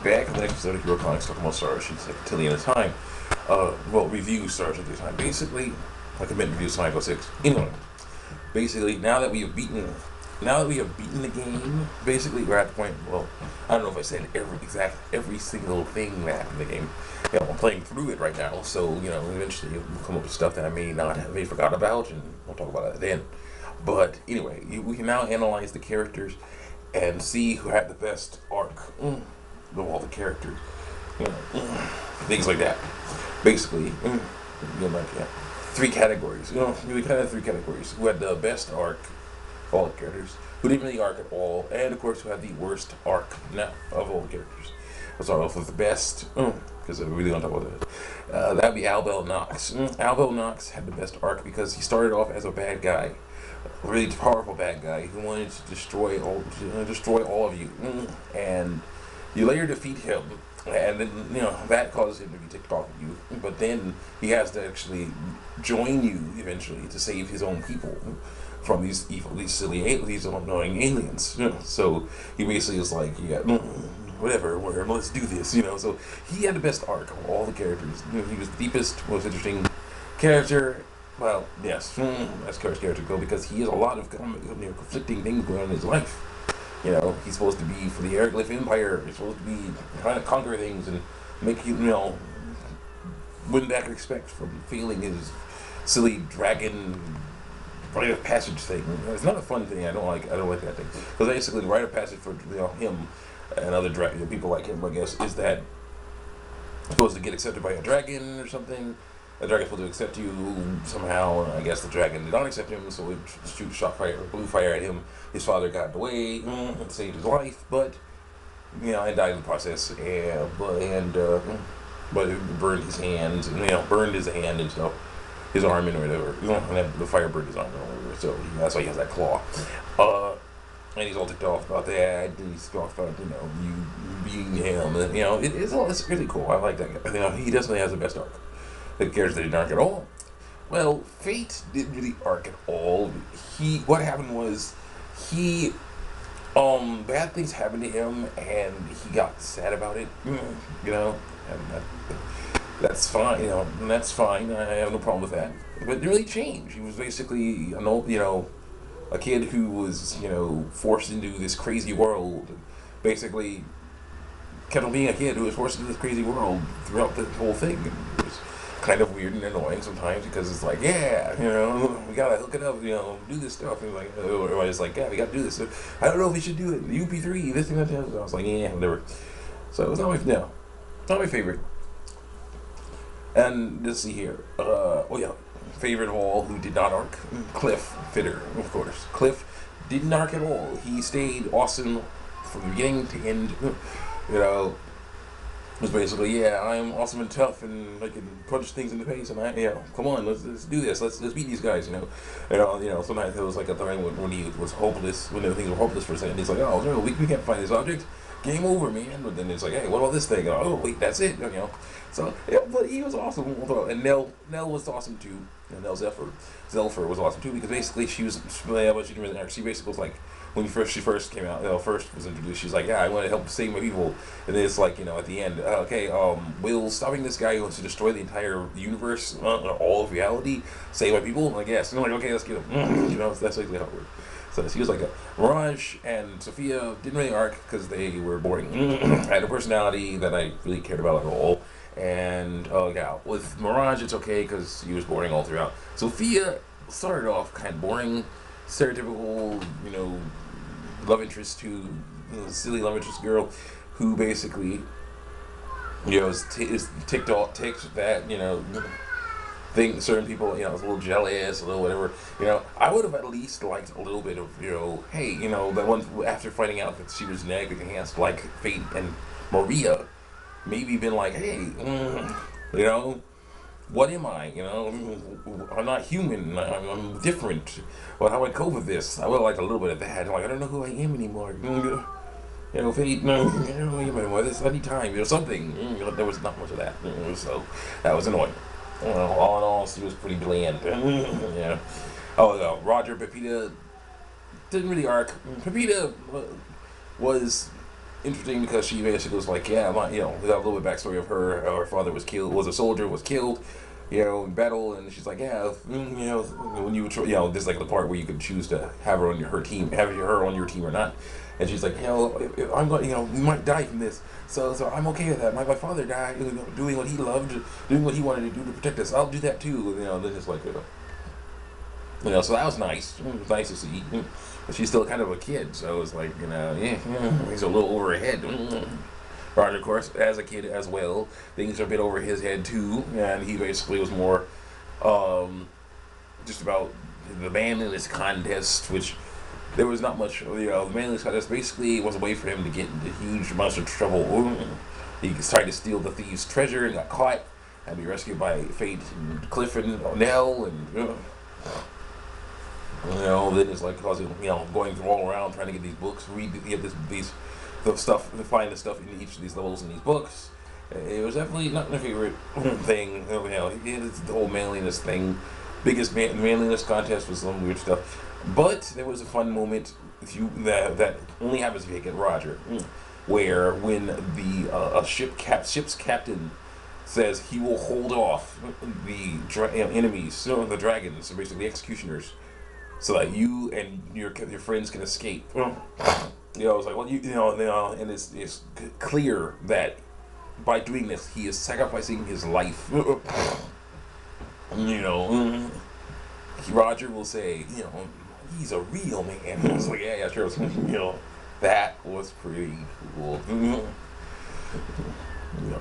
back in the next episode of Hero Comics talking about Star Sheets like till the end of time. Well, review Star Wars at the time. Basically, I commit review Sonic 06. Anyway, basically, now that we have beaten the game, basically we're at the point. Well, I don't know if I said every single thing that happened in the game. You know, I'm playing through it right now, so eventually we'll come up with stuff that I may forgot about, and we'll talk about that then. But anyway, we can now analyze the characters and see who had the best arc of all the characters. Things like that. Basically, three categories. Really kind of three categories. Who had the best arc of all the characters, who didn't really arc at all, and of course who had the worst arc of all the characters. I'll start off with the best, because I really want to talk about that. That would be Albel Nox. Albel Nox had the best arc because he started off as a bad guy. A really powerful bad guy who wanted to destroy all of you, and you later defeat him, and then that causes him to be ticked off at you. But then he has to actually join you eventually to save his own people from these annoying aliens. So he basically is like, whatever, let's do this. So he had the best arc of all the characters. He was the deepest, most interesting character. Well, yes, as far as character go, because he has a lot of conflicting things going on in his life. He's supposed to be for the Hieroglyph Empire. He's supposed to be trying to conquer things and make you, win back respect from failing his silly dragon rite of passage thing. It's not a fun thing. I don't like that thing. Because basically, the rite of passage for him and other people like him, I guess, is that you're supposed to get accepted by a dragon or something. The dragon's supposed to accept you somehow. I guess the dragon did not accept him, so he shot blue fire at him. His father got in the way and saved his life, but and died in the process. But it burned his hands, burned his hand and stuff, his arm and whatever. And the fire burned his arm and whatever. So that's why he has that claw. And he's all ticked off about that. And he's talked about you being him. And it's really cool. I like that guy. He definitely has the best arc. The characters that didn't arc at all. Well, Fate didn't really arc at all. What happened was bad things happened to him, and he got sad about it. And that's fine. And that's fine. I have no problem with that. But it didn't really change. He was basically a kid who was forced into this crazy world. Basically, kept on being a kid who was forced into this crazy world throughout the whole thing. It was kind of weird and annoying sometimes because it's like, we gotta hook it up, do this stuff. And like, everybody's like, yeah, we gotta do this. So, I don't know if we should do it. The UP3, this thing, that. I was like, yeah, whatever. So it was not my favorite. And let's see here. Favorite of all who did not arc, Cliff Fitter, of course. Cliff didn't arc at all. He stayed awesome from beginning to end. It was basically, I'm awesome and tough, and I can punch things in the face, and come on, let's do this, let's beat these guys, Sometimes it was like a time when he was hopeless, when things were hopeless for a second. He's like, oh, we can't find this object, game over, man. But then it's like, hey, what about this thing? Oh, wait, that's it, So but he was awesome, and Nell was awesome too, and Nell Zelfer was awesome too, because basically she basically was like, when she first came out, first was introduced, she's like, I want to help save my people. And then it's like, at the end, will stopping this guy who wants to destroy the entire universe, all of reality, save my people? I'm like, yes. And I'm like, okay, let's get him. That's basically how it worked. So she was like Mirage and Sophia didn't really arc because they were boring. I had a personality that I really cared about at all. And, with Mirage, it's okay because he was boring all throughout. Sophia started off kind of boring, stereotypical, love interest silly love interest girl who basically, is ticked that, think certain people, is a little jealous, a little whatever. I would have at least liked a little bit of, hey, that one after finding out that she was genetically enhanced like Fate and Maria, maybe been like, hey, what am I? I'm not human. I'm different. Well, how do I cope with this? I would like a little bit of that. Like, I don't know who I am anymore. Fate, anymore. I need time. Something. There was not much of that. So that was annoying. All in all, she was pretty bland. Roger Pepita didn't really arc. Pepita was interesting because she basically was like, yeah, we got a little bit backstory of her father was killed, was a soldier, was killed, in battle, and she's like, yeah, when you, this is like the part where you could choose to have her on her team, have her on your team or not, and she's like, if I'm going, we might die from this, so I'm okay with that. My father died, doing what he loved, doing what he wanted to do to protect us. I'll do that too, then it's like, so that was nice. It was nice to see. But she's still kind of a kid, so it's like, he's a little over her head. Roger, of course, as a kid as well, things are a bit over his head too, and he basically was more just about the manliness contest, which there was not much. The manliness contest basically was a way for him to get into huge amounts of trouble. He tried to steal the thieves' treasure and got caught, had to be rescued by Fate and Cliff and Nell, and then it's like causing, going all around trying to get these books, get the stuff, to find the stuff in each of these levels in these books. It was definitely not my favorite thing. It's the whole manliness thing. Biggest manliness contest was some weird stuff, but there was a fun moment that only happens if you get Roger, where when the ship's captain says he will hold off the enemies, the dragons, so basically the executioners, so that you and your friends can escape. It's like, and it's clear that by doing this, he is sacrificing his life. Roger will say, he's a real man. I was like, yeah, sure. That was pretty cool.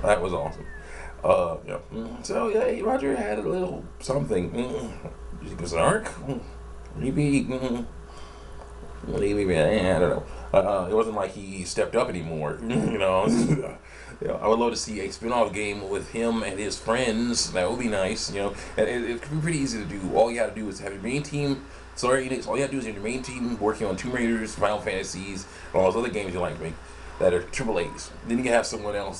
That was awesome. So yeah, Roger had a little something. He was an arc. Maybe, I don't know. It wasn't like he stepped up anymore. I would love to see a spin-off game with him and his friends. That would be nice. And it could be pretty easy to do. All you have to do is have your main team. All you have to do is have your main team working on Tomb Raiders, Final Fantasies, and all those other games you like to make that are AAAs. Then you can have someone else,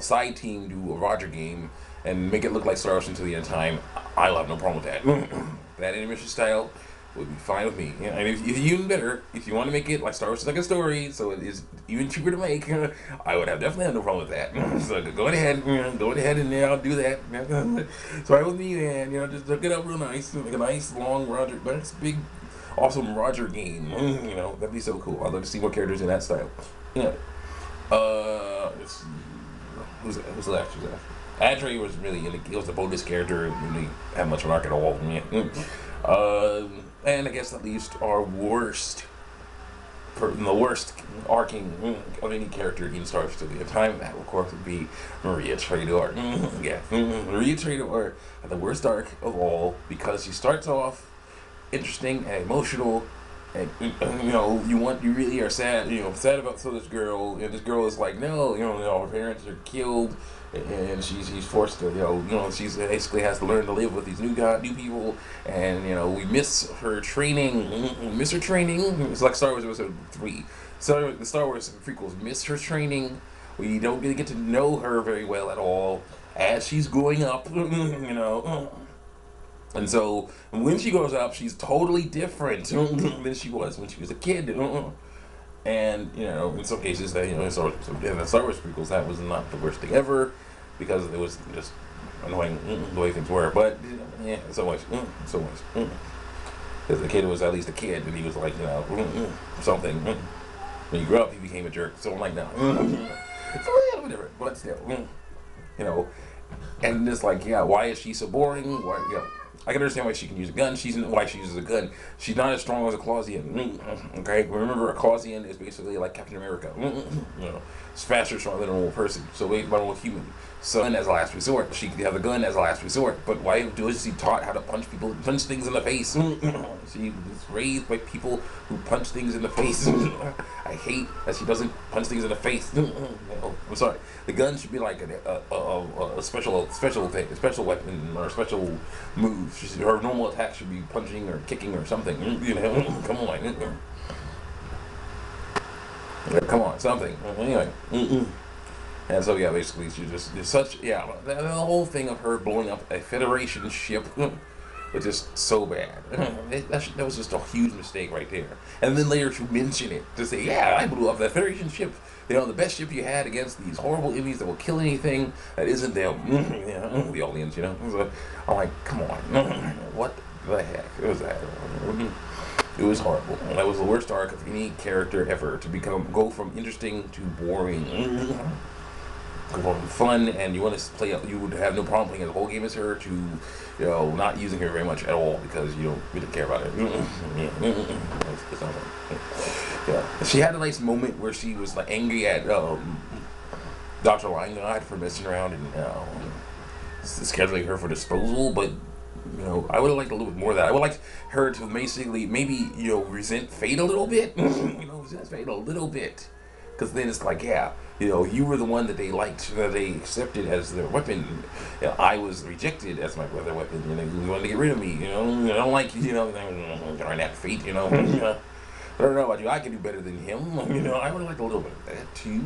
side team do a Roger game and make it look like Star Wars Into the End of Time. I'll have no problem with that. That animation style would be fine with me. And if even better, if you want to make it like Star Wars Second Story, so it is even cheaper to make, I would definitely have no problem with that. So go ahead and I'll do that. It's right with me, man. Just look it up real nice, make a nice long Roger, nice big, awesome Roger game. That'd be so cool. I'd love to see more characters in that style. Who's left? Adre was really he was the bonus character, and really had much of an arc at all. And I guess that leaves our the worst arcing of any character in Star Wars to the time. That, of course, would be Maria Traidor. Maria Traidor had the worst arc of all because she starts off interesting and emotional, and you really are sad, sad about this girl, and this girl is like, no, her parents are killed, and she's forced to, she's basically has to learn to live with these new people, and we miss her training. It's like Star Wars Episode 3. So the Star Wars prequels miss her training. We don't really get to know her very well at all as she's growing up, And so when she grows up, she's totally different than she was when she was a kid. And in some cases, that in the Star Wars prequels, that was not the worst thing ever, because it was just annoying the way things were. But so much. Because the kid was at least a kid, and he was like something. When he grew up, he became a jerk. So I'm like, no, so whatever. But still, and it's like, why is she so boring? Why, I can understand why she can use a gun. Why she uses a gun. She's not as strong as a Clausian. Okay, remember, a Clausian is basically like Captain America. It's faster, stronger than a normal person. So a normal human. So, gun as a last resort. She could have a gun as a last resort. But why is she taught how to punch things in the face? She was raised by people who punch things in the face. I hate that she doesn't punch things in the face. I'm sorry. The gun should be like a special weapon or a special move. Her normal attack should be punching or kicking or something. Come on. Come on, something. Anyway. And so basically she's just such the whole thing of her blowing up a Federation ship but just so bad. That was just a huge mistake right there. And then later to mention it, to say, yeah, I blew up that Federation ship. The best ship you had against these horrible enemies that will kill anything that isn't them. The aliens, So I'm like, come on. What the heck? It was that. It was horrible. That was the worst arc of any character ever, to go from interesting to boring. Fun, and you want to play up, you would have no problem playing the whole game as her, to not using her very much at all because you don't really care about her. It's not fun. Yeah, she had a nice moment where she was like angry at Dr. Lion for messing around and scheduling her for disposal, but I would have liked a little bit more of that. I would like her to basically maybe resent Fate a little bit, resent Fate a little bit. Because then it's like, yeah, you were the one that they liked, that they accepted as their weapon. I was rejected as my other weapon. You wanted to get rid of me. I don't like darn that Fate. I don't know about you. I can do better than him. I would have liked a little bit of that too.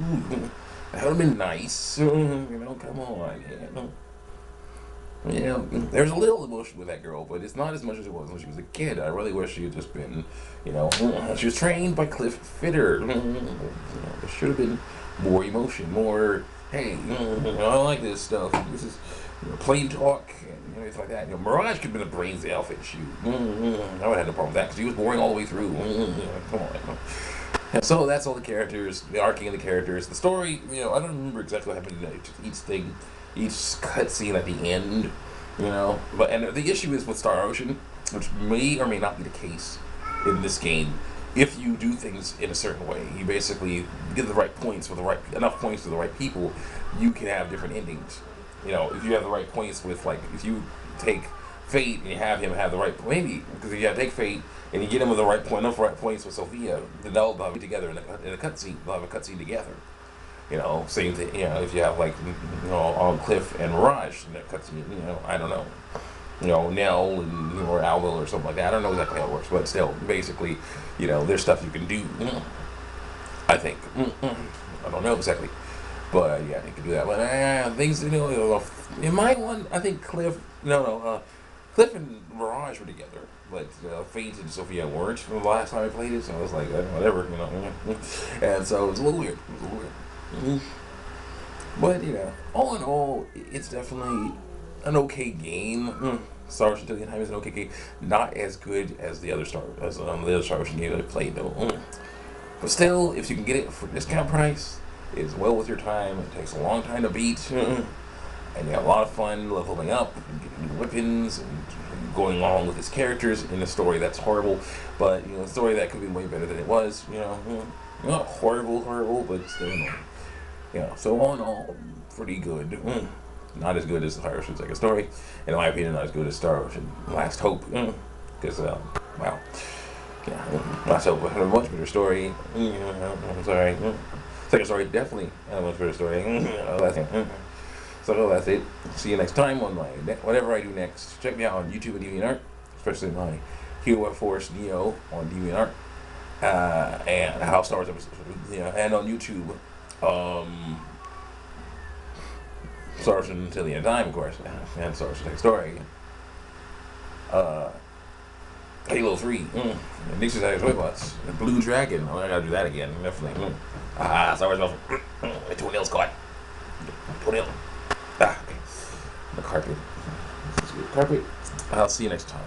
That would have been nice. Come on. Yeah, there's a little emotion with that girl, but it's not as much as it was when she was a kid. I really wish she had just been, she was trained by Cliff Fitter. There should have been more emotion, more, hey, I like this stuff. This is plain talk and everything like that. Mirage could have been a brains outfit. Shoot, I would have had no problem with that because he was boring all the way through. Come on. And so that's all the characters, the arcing of the characters, the story. I don't remember exactly what happened to each thing. Each cutscene at the end, and the issue is with Star Ocean, which may or may not be the case in this game. If you do things in a certain way, you basically get the right points with enough points to the right people, you can have different endings. If you have the right points with, like, if you take Fate and you have him have the right, maybe because if you take Fate and you get him with enough right points with Sophia, then they'll be together in a cutscene. They'll have a cutscene together. Same thing, if you have like, on Cliff and Mirage in that cutscene, I don't know. Nell and, or Alva or something like that. I don't know exactly how it works, but still, basically, there's stuff you can do, I think. I don't know exactly. But, yeah, you can do that. But, things, in my one, I think Cliff and Mirage were together. But Fate and Sophia weren't from the last time I played it, so I was like, whatever, And so it was a little weird. But all in all, it's definitely an okay game. Star Ocean Tillian Time is an okay game, not as good as the other Star Ocean games I played though. But still, if you can get it for discount price, it's well worth your time. It takes a long time to beat, and you have a lot of fun leveling up, and getting new weapons, and going along with his characters in a story that's horrible, but a story that could be way better than it was. Not horrible, but still. So all in all, pretty good. Not as good as the Star Ocean Second Story. In my opinion, not as good as Star Ocean Last Hope. Because, wow. Last Hope had a much better story. I'm sorry. Second Story definitely had a much better story. So that's it. See you next time on whatever I do next. Check me out on YouTube and DeviantArt, especially my Hero Force Neo on DeviantArt. And How Star Wars episodes, and on YouTube. Star Wars Until the End of Time, of course, and Star Wars Next Story. Halo 3, Nixie's Irish Robots, Blue Dragon. I gotta do that again, definitely. Star Wars Muffin. My toenail's caught. Toenail. Okay. The carpet. Carpet. I'll see you next time.